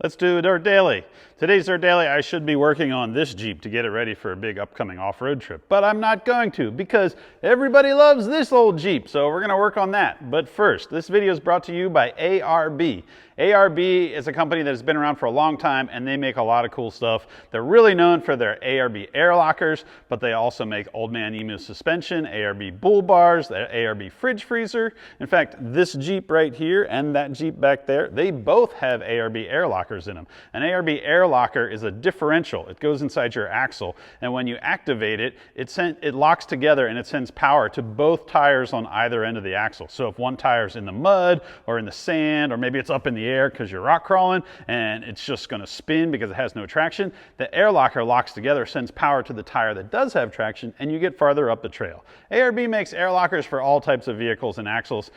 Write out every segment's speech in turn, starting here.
Let's do a Dirt Daily. Today's Dirt Daily, I should be working on this Jeep to get it ready for a big upcoming off-road trip, but I'm not going to because everybody loves this old Jeep, so we're going to work on that. But first, this video is brought to you by ARB. ARB is a company that has been around for a long time and they make a lot of cool stuff. They're really known for their ARB air lockers, but they also make Old Man Emu suspension, ARB bull bars, the ARB fridge freezer. In fact, this Jeep right here and that Jeep back there, they both have ARB air lockers in them. An ARB air locker is a differential. It goes inside your axle, and when you activate it, it locks together and it sends power to both tires on either end of the axle. So if one tire's in the mud or in the sand, or maybe it's up in the air because you're rock crawling and it's just going to spin because it has no traction, the air locker locks together, sends power to the tire that does have traction, and you get farther up the trail. ARB makes air lockers for all types of vehicles and axles.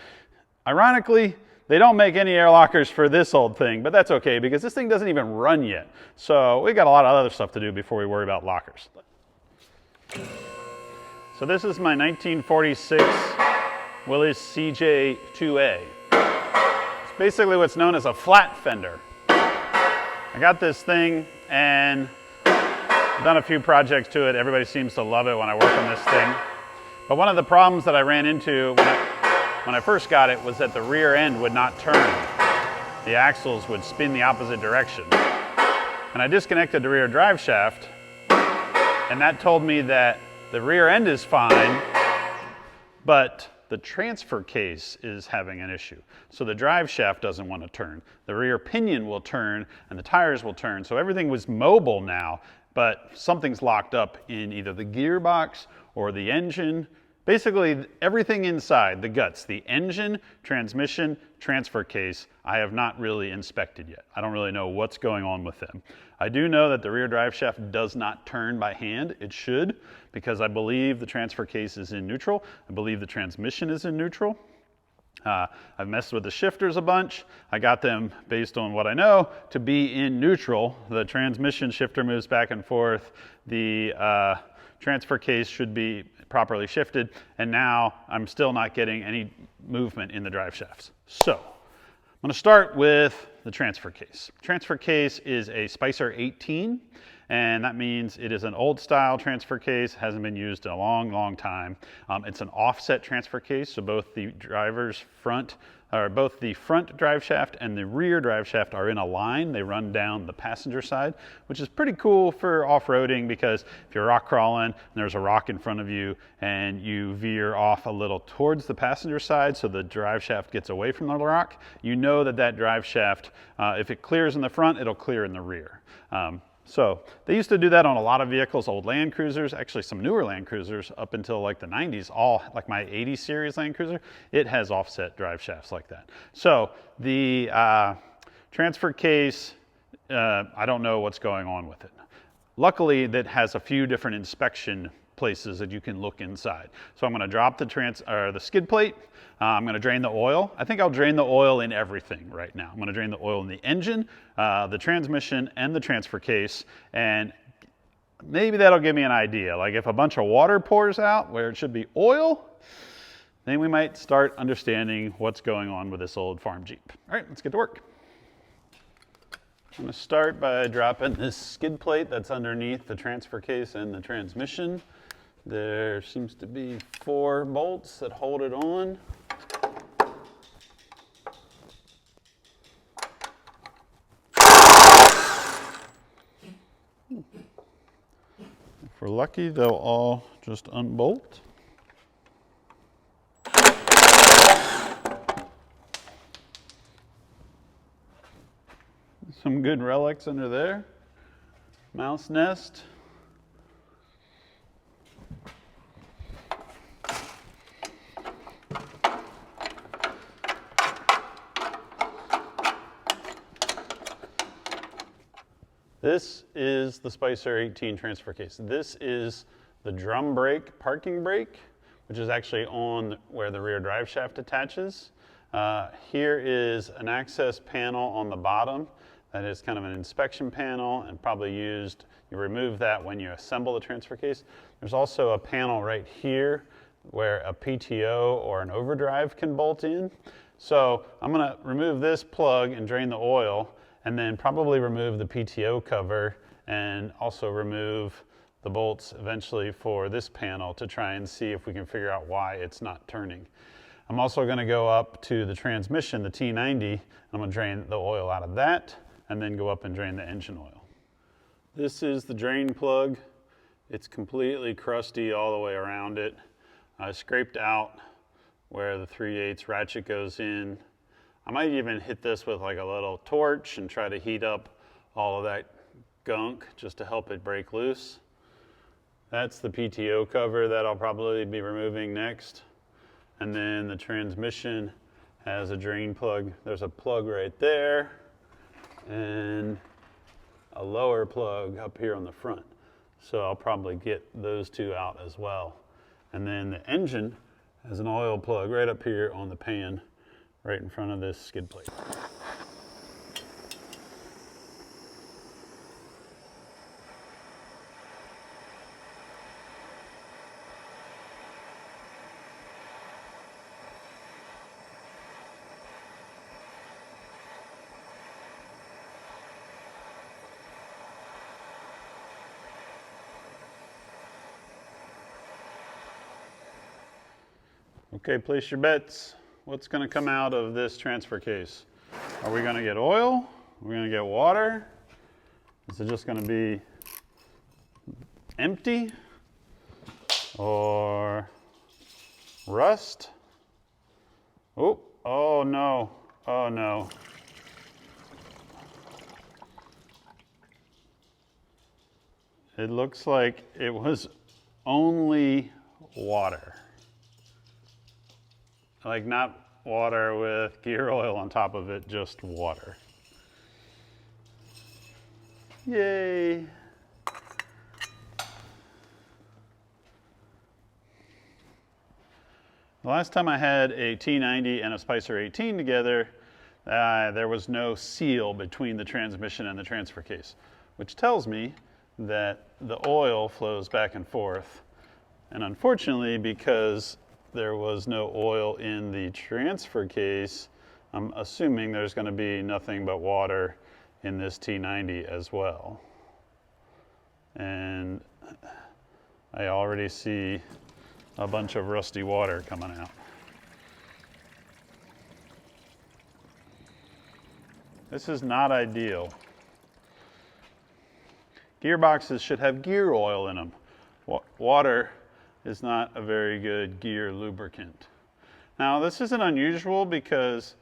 Ironically, they don't make any air lockers for this old thing, but that's okay because this thing doesn't even run yet. So we got a lot of other stuff to do before we worry about lockers. So this is my 1946 Willys CJ2A. It's basically what's known as a Flatfender. I got this thing and I've done a few projects to it. Everybody seems to love it when I work on this thing. But one of the problems that I ran into when I first got it was that the rear end would not turn. The axles would spin the opposite direction. And I disconnected the rear drive shaft, and that told me that the rear end is fine, but the transfer case is having an issue. So the drive shaft doesn't want to turn. The rear pinion will turn, and the tires will turn. So everything was mobile now, but something's locked up in either the gearbox or the engine. Basically, everything inside, the guts, the engine, transmission, transfer case, I have not really inspected yet. I don't really know what's going on with them. I do know that the rear drive shaft does not turn by hand. It should, because I believe the transfer case is in neutral. I believe the transmission is in neutral. I've messed with the shifters a bunch. I got them, based on what I know, to be in neutral. The transmission shifter moves back and forth. The transfer case should be properly shifted, and now I'm still not getting any movement in the drive shafts. So I'm going to start with the transfer case. Transfer case is a Spicer 18, and that means it is an old style transfer case, hasn't been used in a long time. It's an offset transfer case, so both the front drive shaft and the rear drive shaft are in a line. They run down the passenger side, which is pretty cool for off-roading because if you're rock crawling and there's a rock in front of you and you veer off a little towards the passenger side so the drive shaft gets away from the rock, you know that that drive shaft, if it clears in the front, it'll clear in the rear. So they used to do that on a lot of vehicles, old Land Cruisers, actually some newer Land Cruisers up until like the 90s, all like my 80 series Land Cruiser, it has offset drive shafts like that. So the transfer case, I don't know what's going on with it. Luckily, that has a few different inspection places that you can look inside. So I'm going to drop the skid plate. I'm going to drain the oil. I think I'll drain the oil in everything right now. I'm going to drain the oil in the engine, the transmission, and the transfer case, and maybe that'll give me an idea. Like if a bunch of water pours out where it should be oil, then we might start understanding what's going on with this old farm Jeep. All right, let's get to work. I'm going to start by dropping this skid plate that's underneath the transfer case and the transmission. There seems to be 4 bolts that hold it on. If we're lucky, they'll all just unbolt. Some good relics under there. Mouse nest. This is the Spicer 18 transfer case. This is the drum brake, parking brake, which is actually on where the rear drive shaft attaches. Here is an access panel on the bottom. That is kind of an inspection panel and probably used, you remove that when you assemble the transfer case. There's also a panel right here where a PTO or an overdrive can bolt in. So I'm going to remove this plug and drain the oil. and then probably remove the PTO cover and also remove the bolts eventually for this panel to try and see if we can figure out why it's not turning. I'm also going to go up to the transmission, the T90, I'm going to drain the oil out of that and then go up and drain the engine oil. This is the drain plug. It's completely crusty all the way around it. I scraped out where the 3/8 ratchet goes in. I might even hit this with like a little torch and try to heat up all of that gunk just to help it break loose. That's the PTO cover that I'll probably be removing next. And then the transmission has a drain plug. There's a plug right there and a lower plug up here on the front. So I'll probably get those two out as well. And then the engine has an oil plug right up here on the pan, right in front of this skid plate. Okay, place your bets. What's going to come out of this transfer case? Are we going to get oil? Are we going to get water? Is it just going to be empty? Or rust? Oh no, oh no. It looks like it was only water. Like not water with gear oil on top of it, just water. Yay. The last time I had a T90 and a Spicer 18 together, there was no seal between the transmission and the transfer case, which tells me that the oil flows back and forth. And unfortunately, because there was no oil in the transfer case, I'm assuming there's going to be nothing but water in this T90 as well. And I already see a bunch of rusty water coming out. This is not ideal. Gearboxes should have gear oil in them. Water is not a very good gear lubricant. Now this isn't unusual because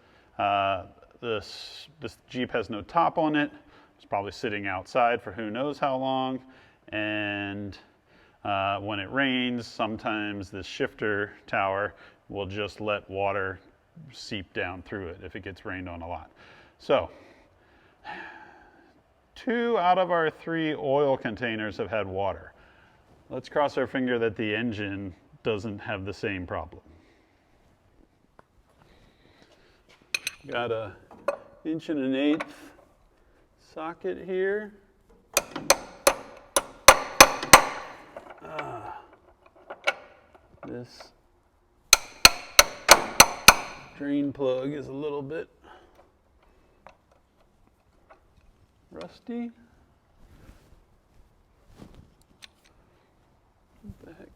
this Jeep has no top on it. It's probably sitting outside for who knows how long. And when it rains, sometimes the shifter tower will just let water seep down through it if it gets rained on a lot. So 2 out of our 3 oil containers have had water. Let's cross our finger that the engine doesn't have the same problem. Got a 1 1/8" socket here. This drain plug is a little bit rusty. What the heck?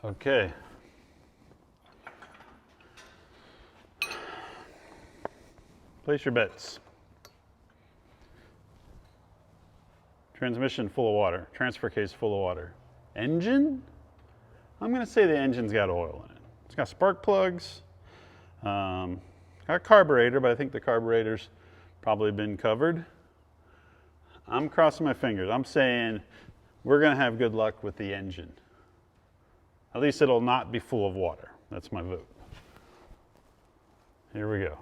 Okay. Place your bets. Transmission full of water. Transfer case full of water. Engine? I'm going to say the engine's got oil in it. It's got spark plugs. Got a carburetor, but I think the carburetor's probably been covered. I'm crossing my fingers. I'm saying we're going to have good luck with the engine. At least it'll not be full of water. That's my vote. Here we go.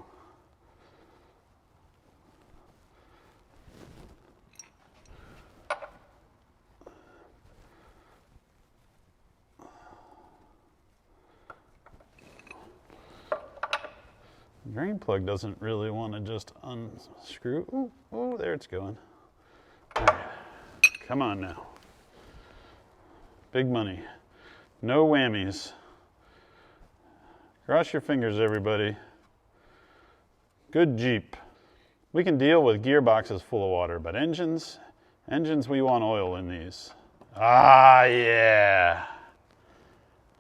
Drain plug doesn't really want to just unscrew. Ooh, oh, there it's going. All right. Come on now. Big money. No whammies. Cross your fingers, everybody. Good Jeep. We can deal with gearboxes full of water, but engines, we want oil in these. Ah, yeah.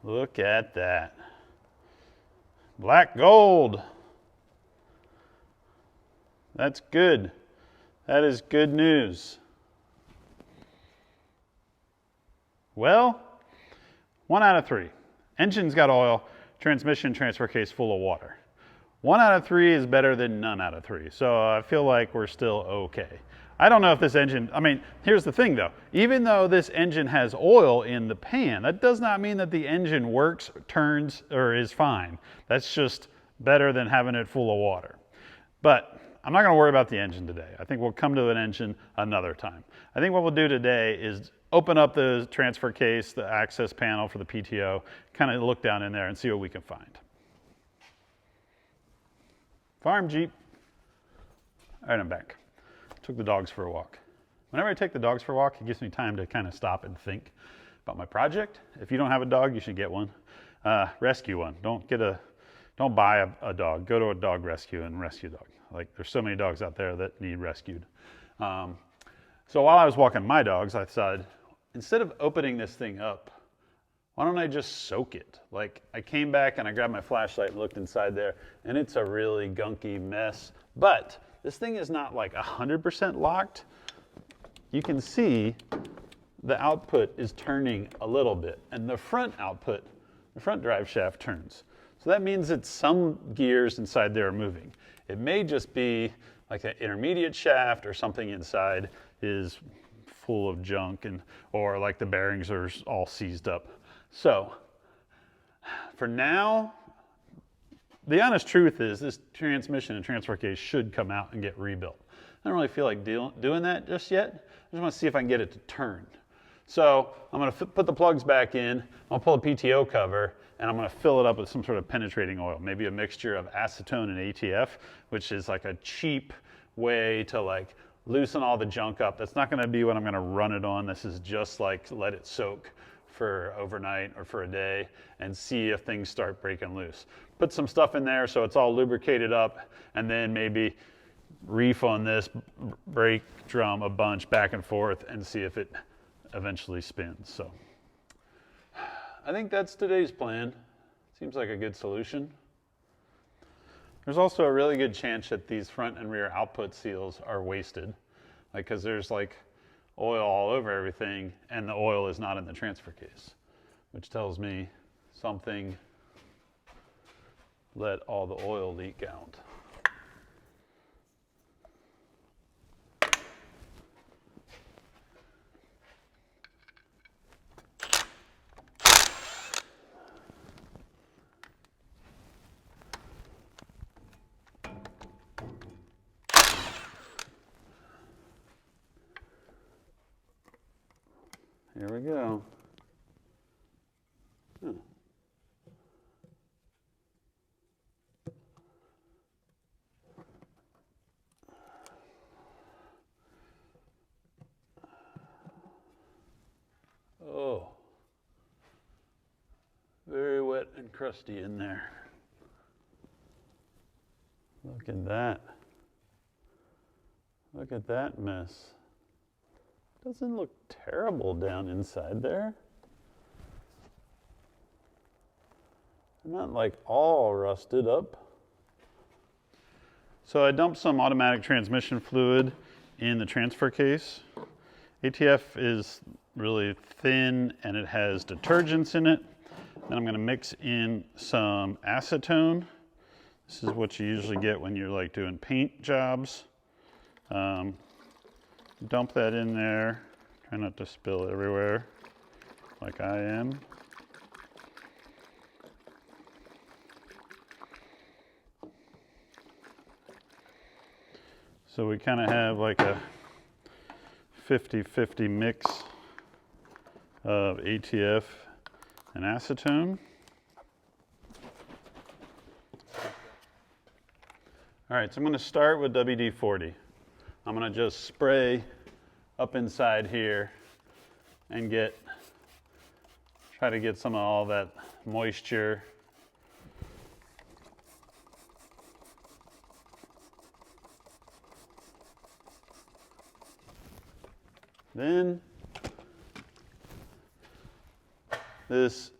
Look at that. Black gold. That's good. That is good news. Well, 1 out of 3. Engine's got oil, transmission, transfer case full of water. 1 out of 3 is better than none out of 3. So I feel like we're still okay. I don't know if this engine, I mean, here's the thing though. Even though this engine has oil in the pan, that does not mean that the engine works, turns, or is fine. That's just better than having it full of water. But I'm not gonna worry about the engine today. I think we'll come to an engine another time. I think what we'll do today is open up the transfer case, the access panel for the PTO, kind of look down in there and see what we can find. Farm Jeep. All right, I'm back. Took the dogs for a walk. Whenever I take the dogs for a walk, it gives me time to kind of stop and think about my project. If you don't have a dog, you should get one. Rescue one. Don't buy a dog. Go to a dog rescue and rescue a dog. Like, there's so many dogs out there that need rescued. So while I was walking my dogs, I thought, instead of opening this thing up, why don't I just soak it? Like, I came back and I grabbed my flashlight and looked inside there, and it's a really gunky mess. But this thing is not like 100% locked. You can see the output is turning a little bit, and the front output, the front drive shaft turns. So that means that some gears inside there are moving. It may just be like an intermediate shaft or something inside is full of junk, or like the bearings are all seized up. So for now, the honest truth is this transmission and transfer case should come out and get rebuilt. I don't really feel like doing that just yet. I just want to see if I can get it to turn. So I'm going to put the plugs back in, I'll pull a PTO cover, and I'm going to fill it up with some sort of penetrating oil, maybe a mixture of acetone and ATF, which is like a cheap way to like loosen all the junk up. That's not going to be what I'm going to run it on. This is just like let it soak for overnight or for a day and see if things start breaking loose. Put some stuff in there so it's all lubricated up, and then maybe reef on this brake drum a bunch back and forth and see if it eventually spins. So I think that's today's plan. Seems like a good solution. There's also a really good chance that these front and rear output seals are wasted, like, because there's like oil all over everything and the oil is not in the transfer case, which tells me something let all the oil leak out. Here we go. Oh, very wet and crusty in there. Look at that. Look at that mess. Doesn't look terrible down inside there. Not like all rusted up. So I dumped some automatic transmission fluid in the transfer case. ATF is really thin and it has detergents in it. Then I'm going to mix in some acetone. This is what you usually get when you're like doing paint jobs. Dump that in there. Try not to spill everywhere like I am. So we kind of have like a 50-50 mix of ATF and acetone. All right, so I'm going to start with WD-40. I'm going to just spray up inside here and try to get some of all that moisture. Then this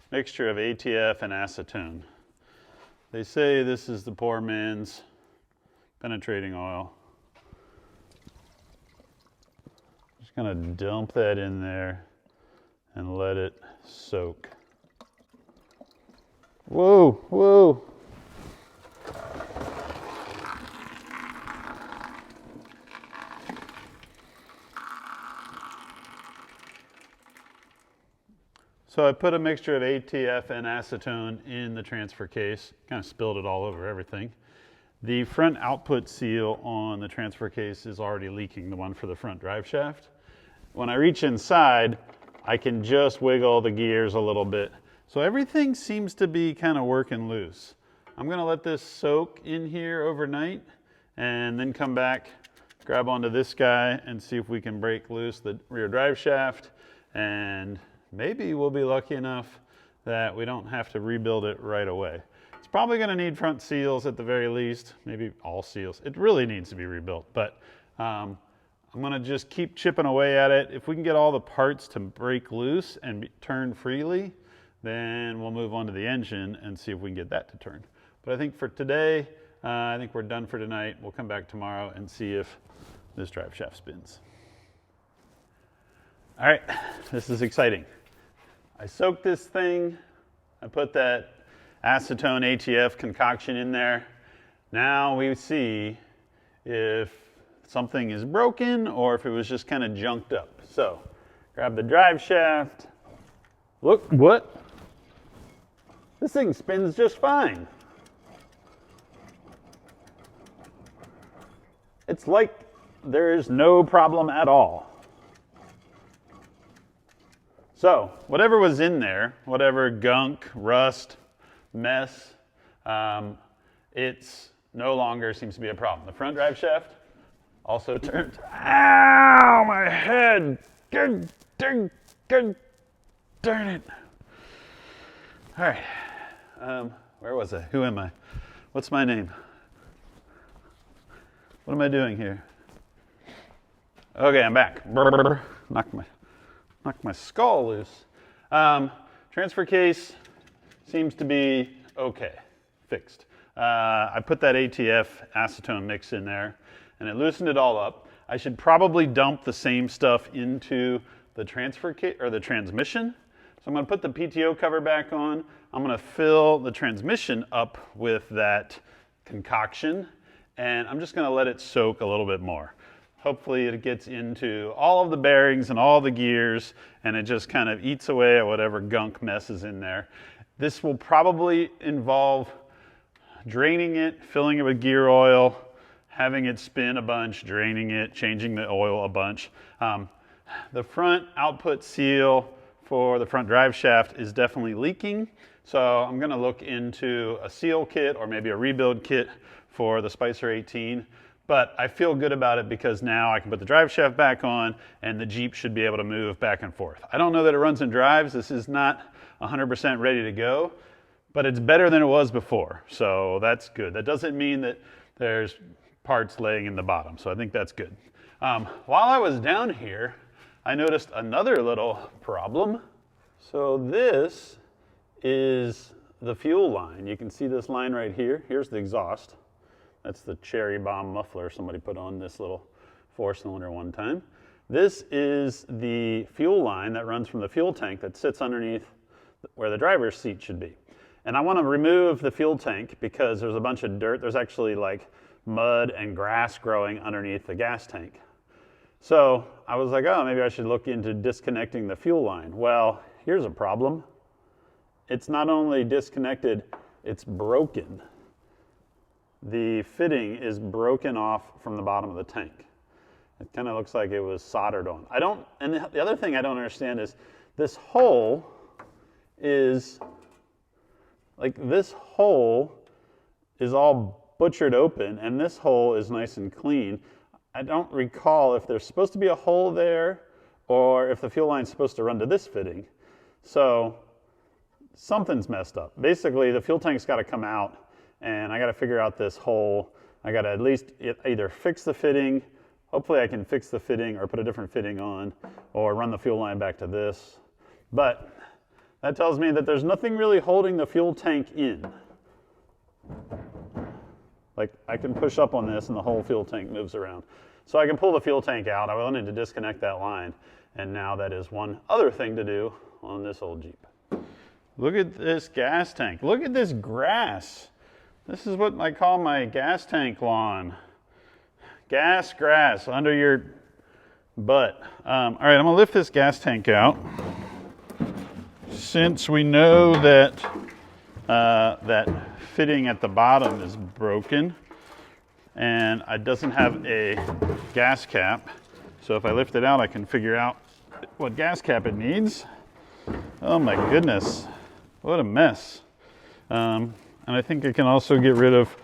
mixture of ATF and acetone. They say this is the poor man's penetrating oil. Just gonna dump that in there and let it soak. Whoa, whoa. So I put a mixture of ATF and acetone in the transfer case, kind of spilled it all over everything. The front output seal on the transfer case is already leaking, the one for the front drive shaft. When I reach inside, I can just wiggle the gears a little bit. So everything seems to be kind of working loose. I'm gonna let this soak in here overnight and then come back, grab onto this guy and see if we can break loose the rear drive shaft, and maybe we'll be lucky enough that we don't have to rebuild it right away. It's probably going to need front seals at the very least, maybe all seals. It really needs to be rebuilt, but I'm going to just keep chipping away at it. If we can get all the parts to break loose and turn freely, then we'll move on to the engine and see if we can get that to turn. But I think for today, I think we're done for tonight. We'll come back tomorrow and see if this drive shaft spins. All right, this is exciting. I soaked this thing. I put that acetone ATF concoction in there. Now we see if something is broken or if it was just kind of junked up. So grab the drive shaft. Look, what? This thing spins just fine. It's like there is no problem at all. So whatever was in there, whatever gunk, rust, mess, it's no longer seems to be a problem. The front drive shaft also turned. Ow, my head! Good darn it! All right, where was I? Who am I? What's my name? What am I doing here? Okay, I'm back. Knocked my skull loose. Transfer case seems to be okay, fixed. I put that ATF acetone mix in there and it loosened it all up. I should probably dump the same stuff into the transfer case or the transmission. So I'm gonna put the PTO cover back on. I'm gonna fill the transmission up with that concoction and I'm just gonna let it soak a little bit more. Hopefully it gets into all of the bearings and all the gears and it just kind of eats away at whatever gunk mess is in there. This will probably involve draining it, filling it with gear oil, having it spin a bunch, draining it, changing the oil a bunch. The front output seal for the front drive shaft is definitely leaking. So I'm gonna look into a seal kit or maybe a rebuild kit for the Spicer 18. But I feel good about it because now I can put the drive shaft back on and the Jeep should be able to move back and forth. I don't know that it runs and drives. This is not 100% ready to go, but it's better than it was before. So that's good. That doesn't mean that there's parts laying in the bottom. So I think that's good. While I was down here, I noticed another little problem. So this is the fuel line. You can see this line right here. Here's the exhaust. That's the cherry bomb muffler somebody put on this little 4-cylinder one time. This is the fuel line that runs from the fuel tank that sits underneath where the driver's seat should be. And I want to remove the fuel tank because there's a bunch of dirt. There's actually like mud and grass growing underneath the gas tank. So I was like, oh, maybe I should look into disconnecting the fuel line. Well, here's a problem. It's not only disconnected, it's broken. The fitting is broken off from the bottom of the tank. It kind of looks like it was soldered on. And the other thing I don't understand is this hole is all butchered open, and this hole is nice and clean. I don't recall if there's supposed to be a hole there or if the fuel line's supposed to run to this fitting. So something's messed up. Basically, the fuel tank's got to come out, and I got to figure out this hole. I got to at least either fix the fitting. Hopefully I can fix the fitting or put a different fitting on, or run the fuel line back to this. But that tells me that there's nothing really holding the fuel tank in. Like, I can push up on this and the whole fuel tank moves around. So I can pull the fuel tank out. I wanted to disconnect that line, and now that is one other thing to do on this old Jeep. Look at this gas tank. Look at this grass. This is what I call my gas tank lawn. Gas grass under your butt. All right, I'm gonna lift this gas tank out. Since we know that that fitting at the bottom is broken and it doesn't have a gas cap, so if I lift it out I can figure out what gas cap it needs. Oh my goodness, what a mess. And I think I can also get rid of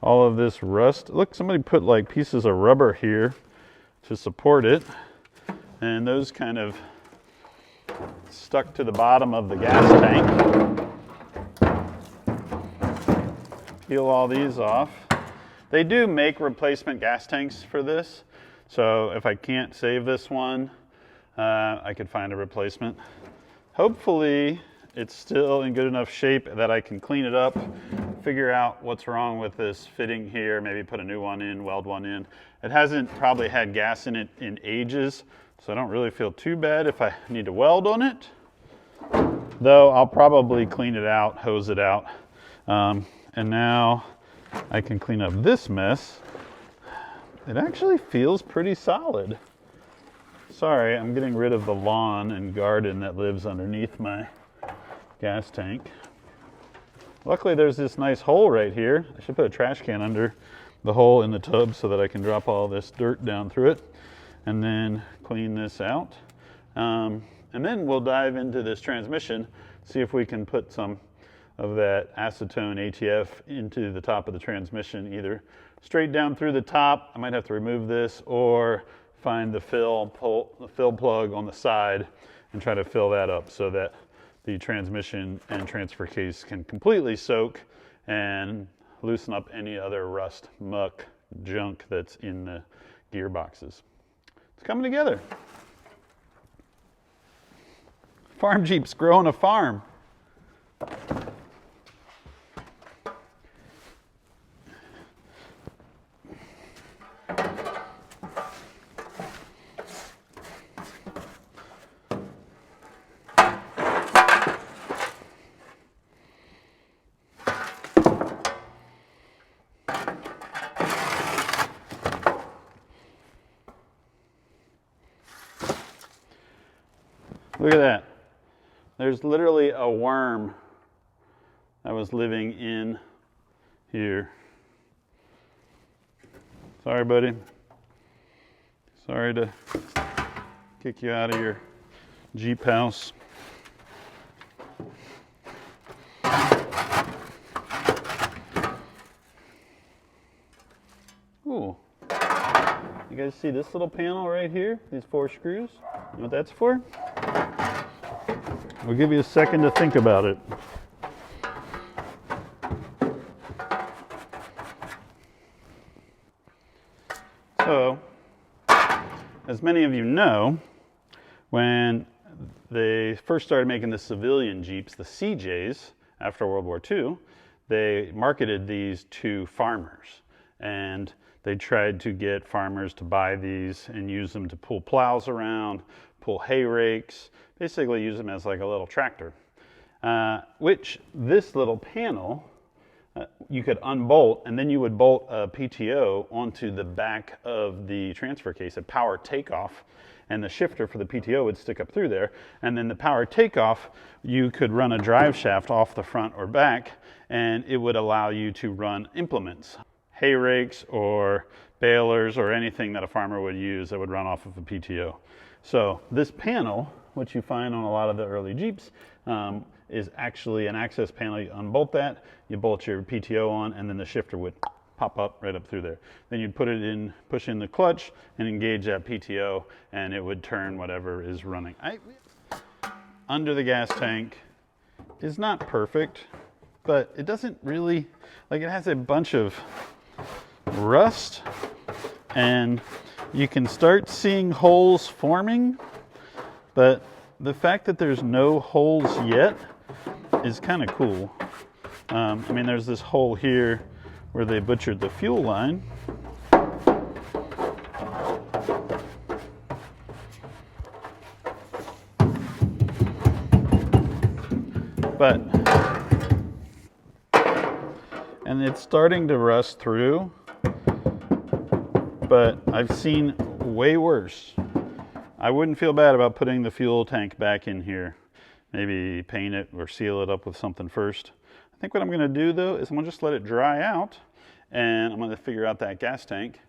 all of this rust. Look, somebody put like pieces of rubber here to support it, and those kind of stuck to the bottom of the gas tank. Peel all these off. They do make replacement gas tanks for this, so if I can't save this one, I could find a replacement. Hopefully it's still in good enough shape that I can clean it up, figure out what's wrong with this fitting here, maybe put a new one in, weld one in. It hasn't probably had gas in it in ages, so I don't really feel too bad if I need to weld on it. Though I'll probably clean it out, hose it out. And now I can clean up this mess. It actually feels pretty solid. Sorry, I'm getting rid of the lawn and garden that lives underneath my gas tank. Luckily there's this nice hole right here. I should put a trash can under the hole in the tub so that I can drop all this dirt down through it and then clean this out. And then we'll dive into this transmission, see if we can put some of that acetone ATF into the top of the transmission, either straight down through the top, I might have to remove this, or find the fill plug on the side and try to fill that up so that the transmission and transfer case can completely soak and loosen up any other rust, muck, junk that's in the gearboxes. It's coming together. Farm Jeep's growing a farm. Look at that. There's literally a worm that was living in here. Sorry, buddy. Sorry to kick you out of your Jeep house. Ooh. You guys see this little panel right here? These 4 screws? You know what that's for? I'll give you a second to think about it. So, as many of you know, when they first started making the civilian Jeeps, the CJs, after World War II, they marketed these to farmers. And they tried to get farmers to buy these and use them to pull plows around, pull hay rakes, basically use them as like a little tractor. Which this little panel, you could unbolt, and then you would bolt a PTO onto the back of the transfer case, a power takeoff, and the shifter for the PTO would stick up through there. And then the power takeoff, you could run a drive shaft off the front or back, and it would allow you to run implements, hay rakes or balers or anything that a farmer would use that would run off of a PTO. So this panel, which you find on a lot of the early Jeeps, is actually an access panel. You unbolt that, you bolt your PTO on, and then the shifter would pop up right up through there. Then you'd put it in, push in the clutch and engage that PTO, and it would turn whatever is running. Under the gas tank is not perfect, but it doesn't really, like, it has a bunch of rust, and you can start seeing holes forming, but the fact that there's no holes yet is kind of cool. I mean, there's this hole here where they butchered the fuel line. But, and it's starting to rust through, but I've seen way worse. I wouldn't feel bad about putting the fuel tank back in here. Maybe paint it or seal it up with something first. I think what I'm gonna do though is I'm gonna just let it dry out, and I'm gonna figure out that gas tank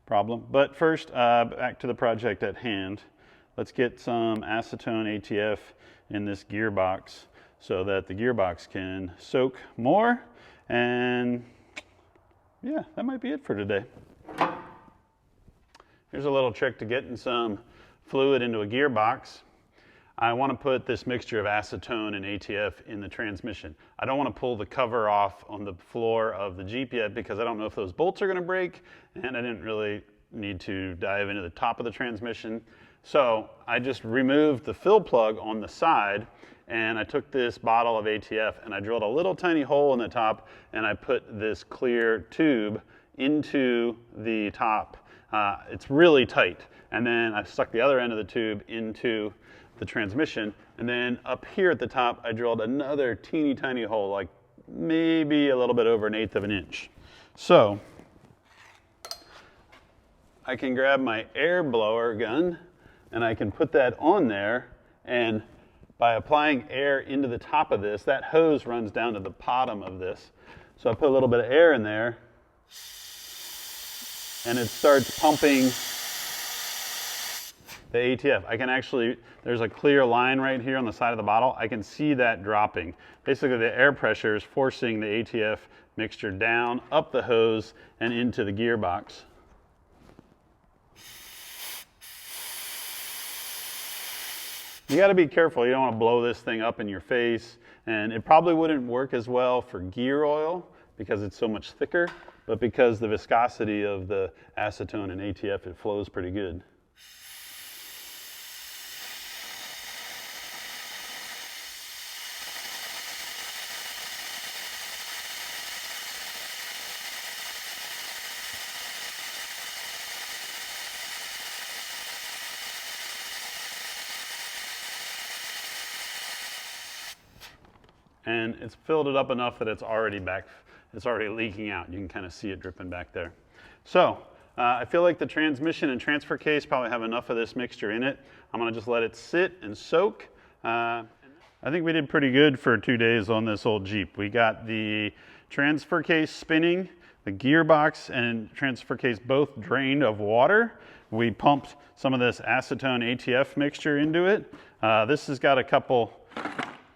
problem. But first, back to the project at hand. Let's get some acetone ATF in this gearbox so that the gearbox can soak more. And yeah, that might be it for today. Here's a little trick to getting some fluid into a gearbox. I want to put this mixture of acetone and ATF in the transmission. I don't want to pull the cover off on the floor of the Jeep yet because I don't know if those bolts are going to break, and I didn't really need to dive into the top of the transmission. So I just removed the fill plug on the side, and I took this bottle of ATF and I drilled a little tiny hole in the top, and I put this clear tube into the top. It's really tight. And then I stuck the other end of the tube into the transmission. And then up here at the top, I drilled another teeny tiny hole, like maybe a little bit over 1/8 of an inch. So I can grab my air blower gun and I can put that on there, and by applying air into the top of this, that hose runs down to the bottom of this. So I put a little bit of air in there and it starts pumping the ATF. I can actually, there's a clear line right here on the side of the bottle. I can see that dropping. Basically the air pressure is forcing the ATF mixture down, up the hose, and into the gearbox. You gotta be careful. You don't wanna blow this thing up in your face, and it probably wouldn't work as well for gear oil because it's so much thicker, but because the viscosity of the acetone and ATF, it flows pretty good. And it's filled it up enough that it's already leaking out. You can kind of see it dripping back there. So I feel like the transmission and transfer case probably have enough of this mixture in it. I'm gonna just let it sit and soak. I think we did pretty good for 2 days on this old Jeep. We got the transfer case spinning, the gearbox and transfer case both drained of water. We pumped some of this acetone ATF mixture into it. This has got a couple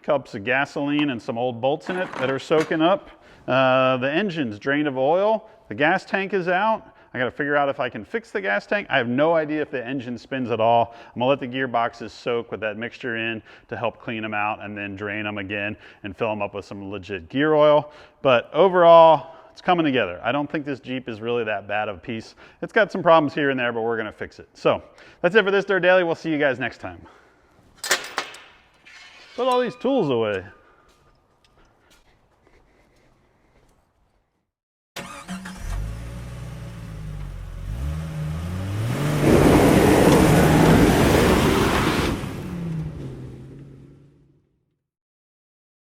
cups of gasoline and some old bolts in it that are soaking up. The engine's drained of oil. The gas tank is out. I gotta figure out if I can fix the gas tank. I have no idea if the engine spins at all. I'm gonna let the gearboxes soak with that mixture in to help clean them out and then drain them again and fill them up with some legit gear oil. But overall, it's coming together. I don't think this Jeep is really that bad of a piece. It's got some problems here and there, but we're gonna fix it. So that's it for this Dirt Daily. We'll see you guys next time. Put all these tools away.